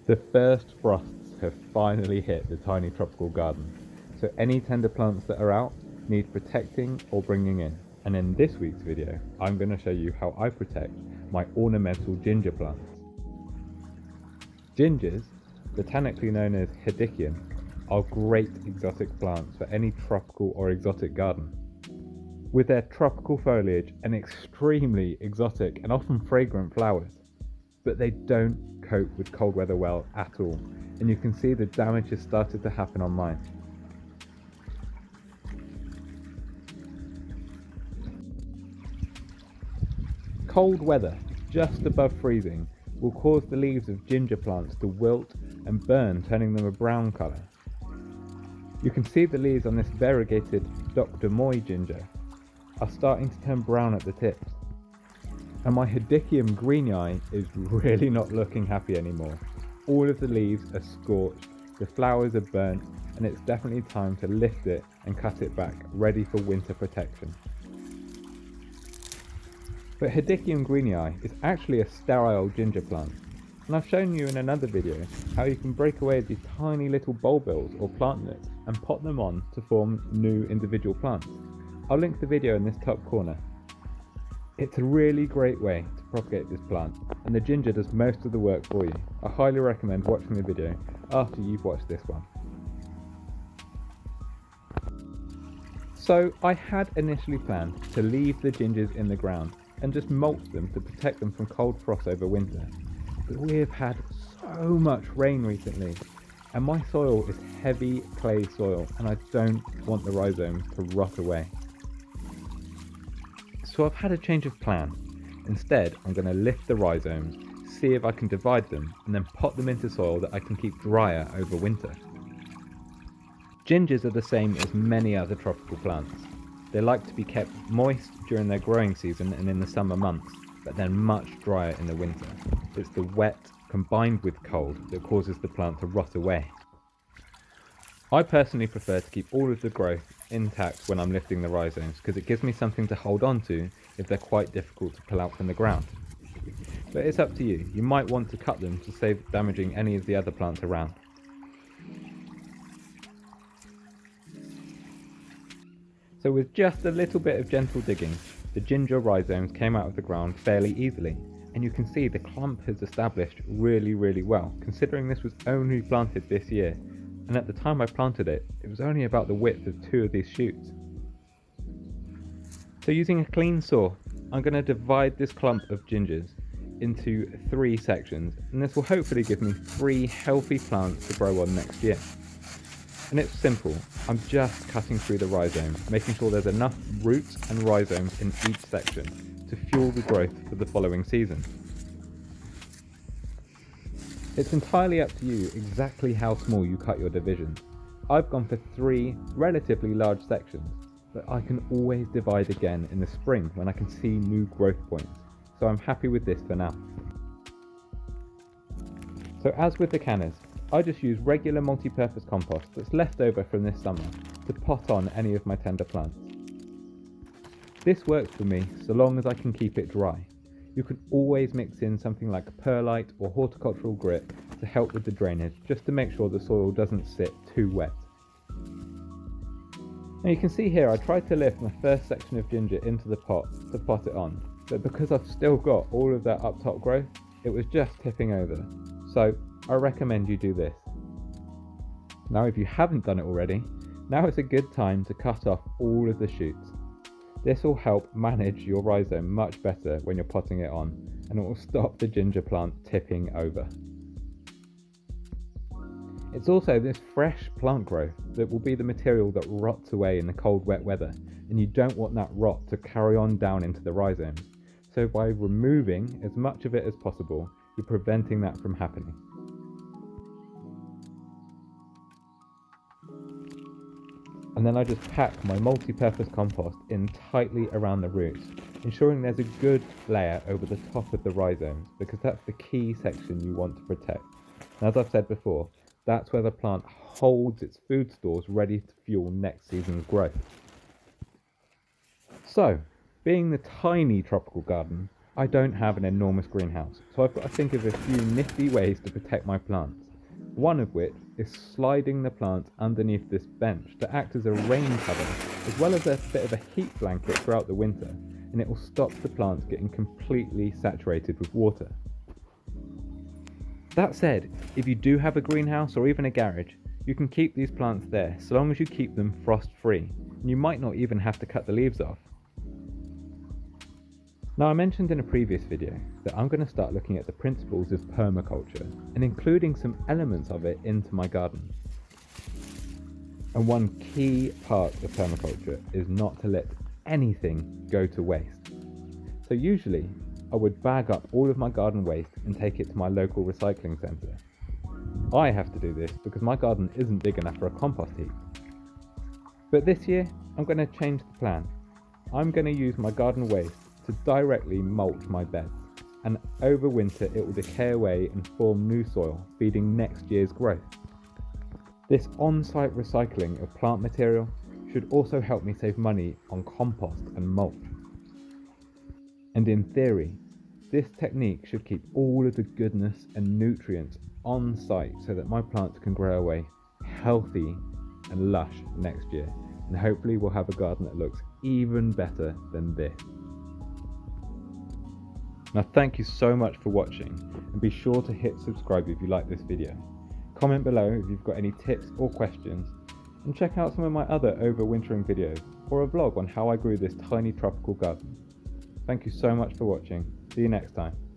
The first frosts have finally hit the tiny tropical garden, so any tender plants that are out need protecting or bringing in. And in this week's video, I'm going to show you how I protect my ornamental ginger plants. Gingers, botanically known as Hedychium, are great exotic plants for any tropical or exotic garden. With their tropical foliage and extremely exotic and often fragrant flowers, but they don't cope with cold weather well at all, and you can see the damage has started to happen on mine. Cold weather, just above freezing, will cause the leaves of ginger plants to wilt and burn, turning them a brown colour. You can see the leaves on this variegated Dr. Moy ginger are starting to turn brown at the tips. And my Hedychium greenii is really not looking happy anymore. All of the leaves are scorched, the flowers are burnt, and it's definitely time to lift it and cut it back, ready for winter protection. But Hedychium greenii is actually a sterile ginger plant, and I've shown you in another video how you can break away these tiny little bulbils or plantlets and pot them on to form new individual plants. I'll link the video in this top corner. It's a really great way to propagate this plant, and the ginger does most of the work for you. I highly recommend watching the video after you've watched this one. So I had initially planned to leave the gingers in the ground and just mulch them to protect them from cold frost over winter. But we have had so much rain recently, and my soil is heavy clay soil, and I don't want the rhizomes to rot away. So I've had a change of plan. Instead, I'm going to lift the rhizomes, see if I can divide them, and then pot them into soil that I can keep drier over winter. Gingers are the same as many other tropical plants. They like to be kept moist during their growing season and in the summer months, but then much drier in the winter. It's the wet combined with cold that causes the plant to rot away. I personally prefer to keep all of the growth intact when I'm lifting the rhizomes because it gives me something to hold on to if they're quite difficult to pull out from the ground. But it's up to you. You might want to cut them to save damaging any of the other plants around. So with just a little bit of gentle digging, the ginger rhizomes came out of the ground fairly easily, and you can see the clump has established really well, considering this was only planted this year. And at the time I planted it, it was only about the width of 2 of these shoots. So using a clean saw, I'm going to divide this clump of gingers into 3 sections, and this will hopefully give me 3 healthy plants to grow on next year. And it's simple, I'm just cutting through the rhizomes, making sure there's enough roots and rhizomes in each section to fuel the growth for the following season. It's entirely up to you exactly how small you cut your divisions. I've gone for 3 relatively large sections, but I can always divide again in the spring when I can see new growth points, so I'm happy with this for now. So as with the cannas, I just use regular multi-purpose compost that's left over from this summer to pot on any of my tender plants. This works for me so long as I can keep it dry. You can always mix in something like perlite or horticultural grit to help with the drainage, just to make sure the soil doesn't sit too wet. Now you can see here I tried to lift my first section of ginger into the pot to pot it on, but because I've still got all of that up top growth, it was just tipping over. So I recommend you do this. Now if you haven't done it already, now is a good time to cut off all of the shoots. This will help manage your rhizome much better when you're potting it on, and it will stop the ginger plant tipping over. It's also this fresh plant growth that will be the material that rots away in the cold wet weather, and you don't want that rot to carry on down into the rhizomes. So by removing as much of it as possible, you're preventing that from happening. And then I just pack my multi-purpose compost in tightly around the roots, ensuring there's a good layer over the top of the rhizomes, because that's the key section you want to protect. And as I've said before, that's where the plant holds its food stores ready to fuel next season's growth. So, being the tiny tropical garden, I don't have an enormous greenhouse, so I've got to think of a few nifty ways to protect my plants. One of which is sliding the plants underneath this bench to act as a rain cover, as well as a bit of a heat blanket throughout the winter, and it will stop the plants getting completely saturated with water. That said, if you do have a greenhouse or even a garage, you can keep these plants there so long as you keep them frost-free, and you might not even have to cut the leaves off. Now, I mentioned in a previous video that I'm going to start looking at the principles of permaculture and including some elements of it into my garden. And one key part of permaculture is not to let anything go to waste. So usually I would bag up all of my garden waste and take it to my local recycling centre. I have to do this because my garden isn't big enough for a compost heap. But this year I'm going to change the plan. I'm going to use my garden waste to directly mulch my beds, and over winter it will decay away and form new soil, feeding next year's growth. This on-site recycling of plant material should also help me save money on compost and mulch. And in theory, this technique should keep all of the goodness and nutrients on site so that my plants can grow away healthy and lush next year, and hopefully we'll have a garden that looks even better than this. Now, thank you so much for watching, and be sure to hit subscribe if you like this video. Comment below if you've got any tips or questions, and check out some of my other overwintering videos or a vlog on how I grew this tiny tropical garden. Thank you so much for watching. See you next time.